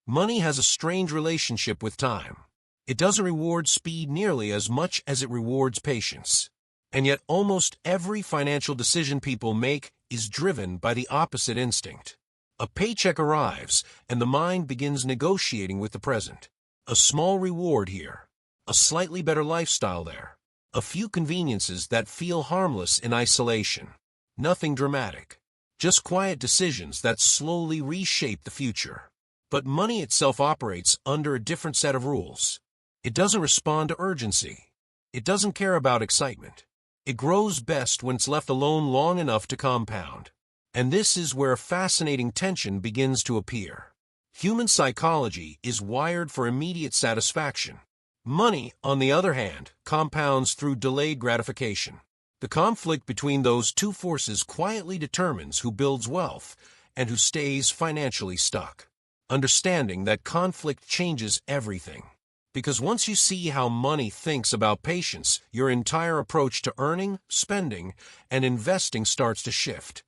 Money has a strange relationship with time. It doesn't reward speed nearly as much as it rewards patience. And yet almost every financial decision people make is driven by the opposite instinct. A paycheck arrives, and the mind begins negotiating with the present. A small reward here, a slightly better lifestyle there, a few conveniences that feel harmless in isolation. Nothing dramatic, just quiet decisions that slowly reshape the future. But money itself operates under a different set of rules. It doesn't respond to urgency. It doesn't care about excitement. It grows best when it's left alone long enough to compound. And this is where a fascinating tension begins to appear. Human psychology is wired for immediate satisfaction. Money, on the other hand, compounds through delayed gratification. The conflict between those two forces quietly determines who builds wealth and who stays financially stuck. Understanding that conflict changes everything. Because once you see how money thinks about patience, your entire approach to earning, spending, and investing starts to shift.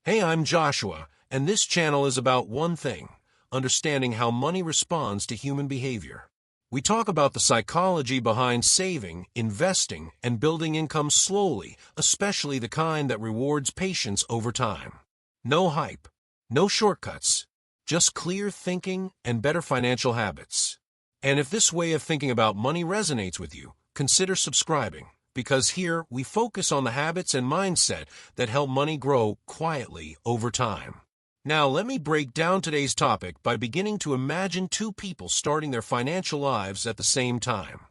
Hey, I'm Joshua, and this channel is about one thing: understanding how money responds to human behavior. We talk about the psychology behind saving, investing, and building income slowly, especially the kind that rewards patience over time. No hype, no shortcuts, just clear thinking and better financial habits. And if this way of thinking about money resonates with you, consider subscribing, because here we focus on the habits and mindset that help money grow quietly over time. Now, let me break down today's topic by beginning to imagine two people starting their financial lives at the same time.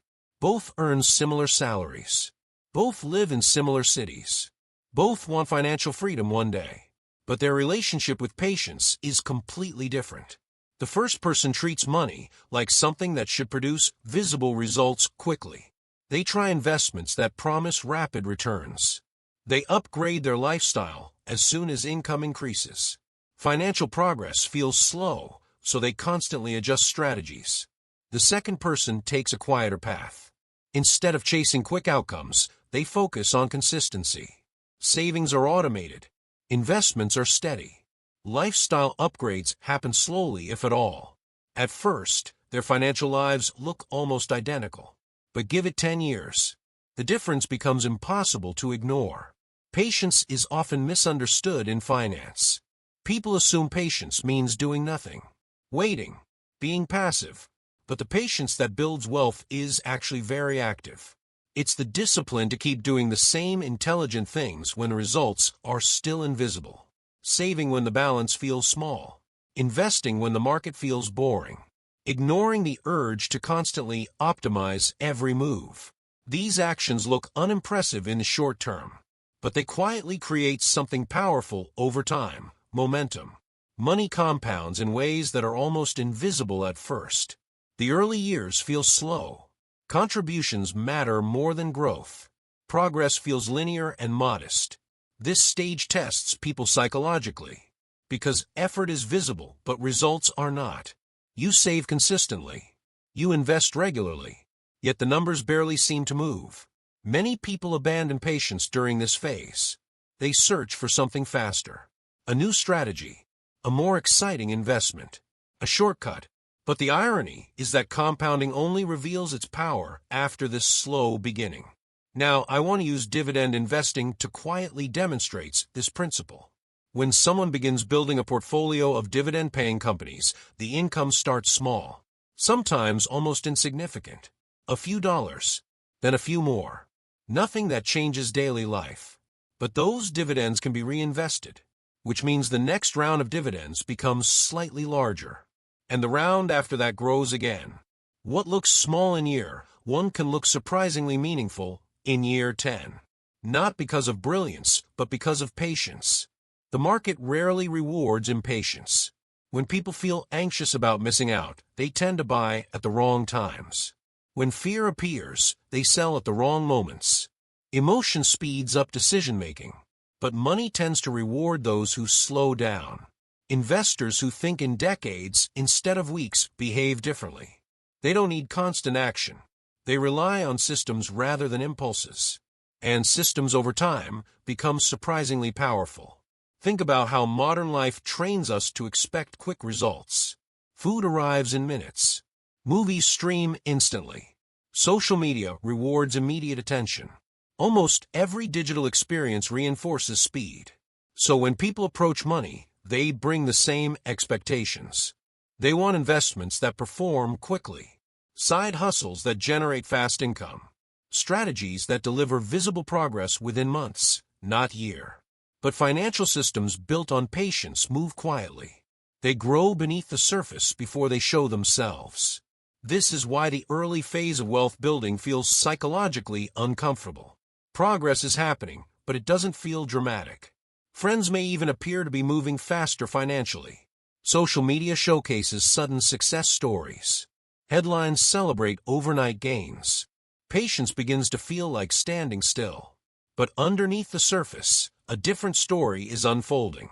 Both earn similar salaries. Both live in similar cities. Both want financial freedom one day. But their relationship with patience is completely different. The first person treats money like something that should produce visible results quickly. They try investments that promise rapid returns. They upgrade their lifestyle as soon as income increases. Financial progress feels slow, so they constantly adjust strategies. The second person takes a quieter path. Instead of chasing quick outcomes, they focus on consistency. Savings are automated. Investments are steady. Lifestyle upgrades happen slowly, if at all. At first, their financial lives look almost identical. But give it 10 years. The difference becomes impossible to ignore. Patience is often misunderstood in finance. People assume patience means doing nothing, waiting, being passive. But the patience that builds wealth is actually very active. It's the discipline to keep doing the same intelligent things when the results are still invisible. Saving when the balance feels small. Investing when the market feels boring. Ignoring the urge to constantly optimize every move. These actions look unimpressive in the short term, but they quietly create something powerful over time: momentum. Money compounds in ways that are almost invisible at first. The early years feel slow. Contributions matter more than growth. Progress feels linear and modest. This stage tests people psychologically, because effort is visible but results are not. You save consistently. You invest regularly. Yet the numbers barely seem to move. Many people abandon patience during this phase. They search for something faster. A new strategy. A more exciting investment. A shortcut. But the irony is that compounding only reveals its power after this slow beginning. Now, I want to use dividend investing to quietly demonstrate this principle. When someone begins building a portfolio of dividend-paying companies, the income starts small, sometimes almost insignificant. A few dollars, then a few more. Nothing that changes daily life. But those dividends can be reinvested, which means the next round of dividends becomes slightly larger. And the round after that grows again. What looks small in year 1 can look surprisingly meaningful in year 10. Not because of brilliance, but because of patience. The market rarely rewards impatience. When people feel anxious about missing out, they tend to buy at the wrong times. When fear appears, they sell at the wrong moments. Emotion speeds up decision-making, but money tends to reward those who slow down. Investors who think in decades instead of weeks behave differently. They don't need constant action. They rely on systems rather than impulses. And systems over time become surprisingly powerful. Think about how modern life trains us to expect quick results. Food arrives in minutes. Movies stream instantly. Social media rewards immediate attention. Almost every digital experience reinforces speed. So when people approach money, they bring the same expectations. They want investments that perform quickly, side hustles that generate fast income, strategies that deliver visible progress within months, not years. But financial systems built on patience move quietly. They grow beneath the surface before they show themselves. This is why the early phase of wealth building feels psychologically uncomfortable. Progress is happening, but it doesn't feel dramatic. Friends may even appear to be moving faster financially. Social media showcases sudden success stories. Headlines celebrate overnight gains. Patience begins to feel like standing still. But underneath the surface, a different story is unfolding.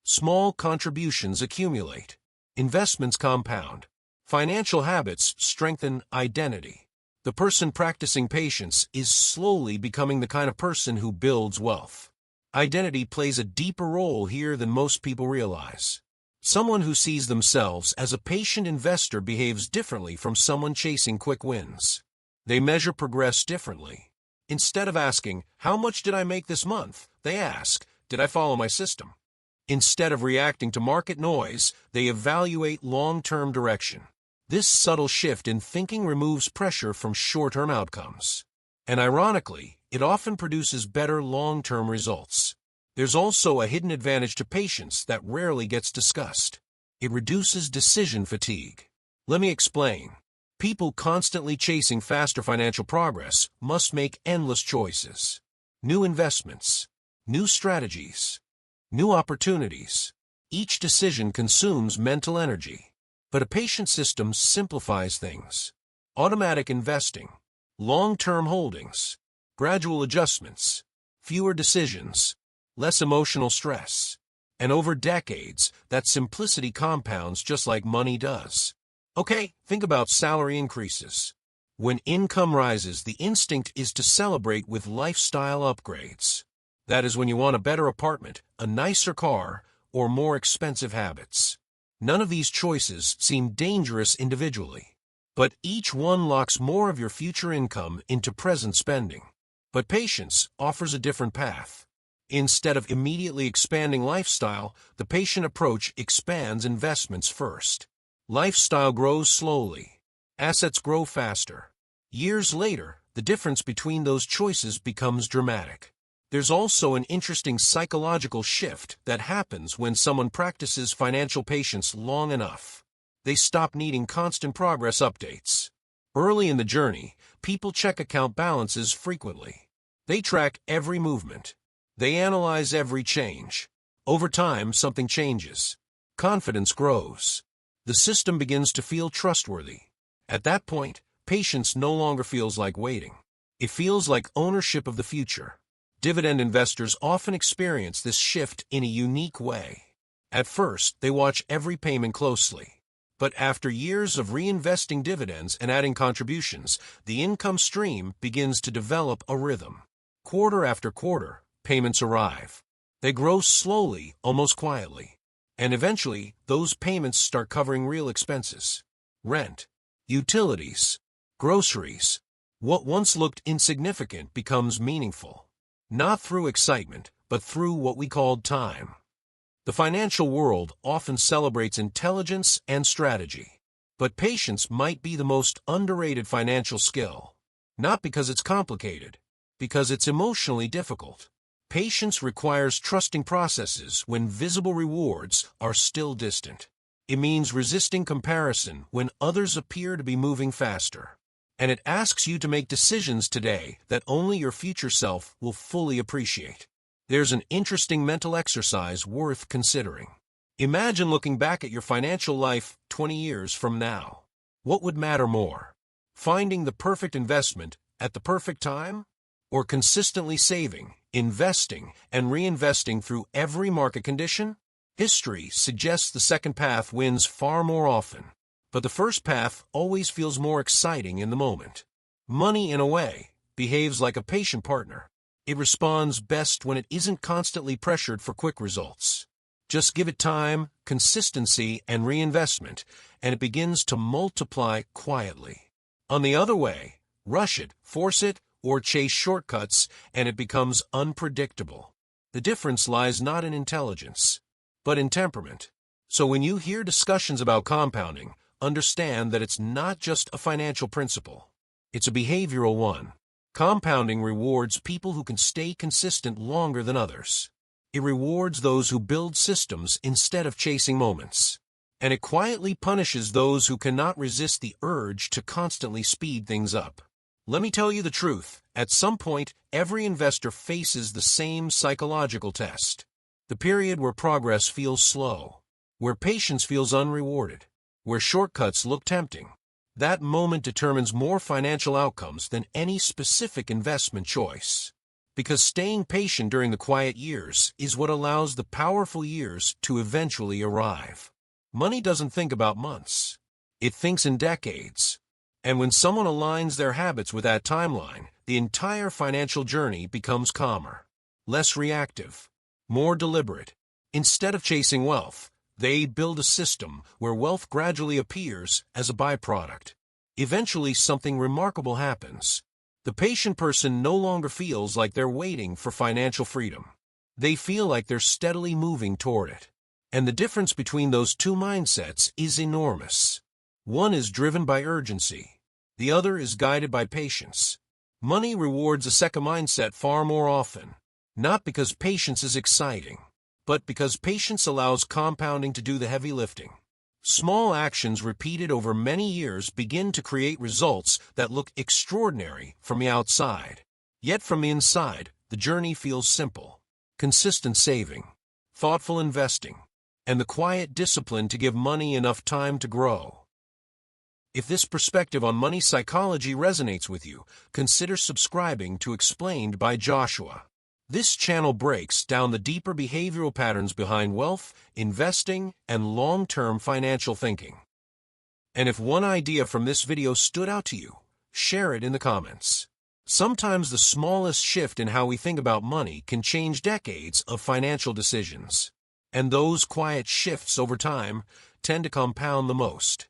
Small contributions accumulate. Investments compound. Financial habits strengthen identity. The person practicing patience is slowly becoming the kind of person who builds wealth. Identity plays a deeper role here than most people realize. Someone who sees themselves as a patient investor behaves differently from someone chasing quick wins. They measure progress differently. Instead of asking, "How much did I make this month?" they ask, "Did I follow my system?" Instead of reacting to market noise, they evaluate long-term direction. This subtle shift in thinking removes pressure from short-term outcomes. And ironically, it often produces better long-term results. There's also a hidden advantage to patience that rarely gets discussed. It reduces decision fatigue. Let me explain. People constantly chasing faster financial progress must make endless choices. New investments, new strategies, new opportunities. Each decision consumes mental energy. But a patient system simplifies things. Automatic investing, long-term holdings, gradual adjustments, fewer decisions, less emotional stress. And over decades, that simplicity compounds just like money does. Okay, think about salary increases. When income rises, the instinct is to celebrate with lifestyle upgrades. That is when you want a better apartment, a nicer car, or more expensive habits. None of these choices seem dangerous individually, but each one locks more of your future income into present spending. But patience offers a different path. Instead of immediately expanding lifestyle, the patient approach expands investments first. Lifestyle grows slowly. Assets grow faster. Years later, the difference between those choices becomes dramatic. There's also an interesting psychological shift that happens when someone practices financial patience long enough. They stop needing constant progress updates. Early in the journey, people check account balances frequently. They track every movement. They analyze every change. Over time, something changes. Confidence grows. The system begins to feel trustworthy. At that point, patience no longer feels like waiting. It feels like ownership of the future. Dividend investors often experience this shift in a unique way. At first, they watch every payment closely. But after years of reinvesting dividends and adding contributions, the income stream begins to develop a rhythm. Quarter after quarter, payments arrive. They grow slowly, almost quietly. And eventually, those payments start covering real expenses. Rent, utilities, groceries. What once looked insignificant becomes meaningful. Not through excitement, but through what we called time. The financial world often celebrates intelligence and strategy. But patience might be the most underrated financial skill. Not because it's complicated, because it's emotionally difficult. Patience requires trusting processes when visible rewards are still distant. It means resisting comparison when others appear to be moving faster. And it asks you to make decisions today that only your future self will fully appreciate. There's an interesting mental exercise worth considering. Imagine looking back at your financial life 20 years from now. What would matter more? Finding the perfect investment at the perfect time? Or consistently saving, investing, and reinvesting through every market condition? History suggests the second path wins far more often. But the first path always feels more exciting in the moment. Money, in a way, behaves like a patient partner. It responds best when it isn't constantly pressured for quick results. Just give it time, consistency, and reinvestment, and it begins to multiply quietly. On the other way, rush it, force it, or chase shortcuts, and it becomes unpredictable. The difference lies not in intelligence, but in temperament. So when you hear discussions about compounding, understand that it's not just a financial principle. It's a behavioral one. Compounding rewards people who can stay consistent longer than others. It rewards those who build systems instead of chasing moments. And it quietly punishes those who cannot resist the urge to constantly speed things up. Let me tell you the truth. At some point, every investor faces the same psychological test. The period where progress feels slow, where patience feels unrewarded, where shortcuts look tempting. That moment determines more financial outcomes than any specific investment choice. Because staying patient during the quiet years is what allows the powerful years to eventually arrive. Money doesn't think about months. It thinks in decades. And when someone aligns their habits with that timeline, the entire financial journey becomes calmer, less reactive, more deliberate. Instead of chasing wealth, they build a system where wealth gradually appears as a byproduct. Eventually, something remarkable happens. The patient person no longer feels like they're waiting for financial freedom. They feel like they're steadily moving toward it. And the difference between those two mindsets is enormous. One is driven by urgency. The other is guided by patience. Money rewards a second mindset far more often, not because patience is exciting, but because patience allows compounding to do the heavy lifting. Small actions repeated over many years begin to create results that look extraordinary from the outside. Yet from the inside, the journey feels simple. Consistent saving, thoughtful investing, and the quiet discipline to give money enough time to grow. If this perspective on money psychology resonates with you, consider subscribing to Explained by Joshua. This channel breaks down the deeper behavioral patterns behind wealth, investing, and long-term financial thinking. And if one idea from this video stood out to you, share it in the comments. Sometimes the smallest shift in how we think about money can change decades of financial decisions. And those quiet shifts over time tend to compound the most.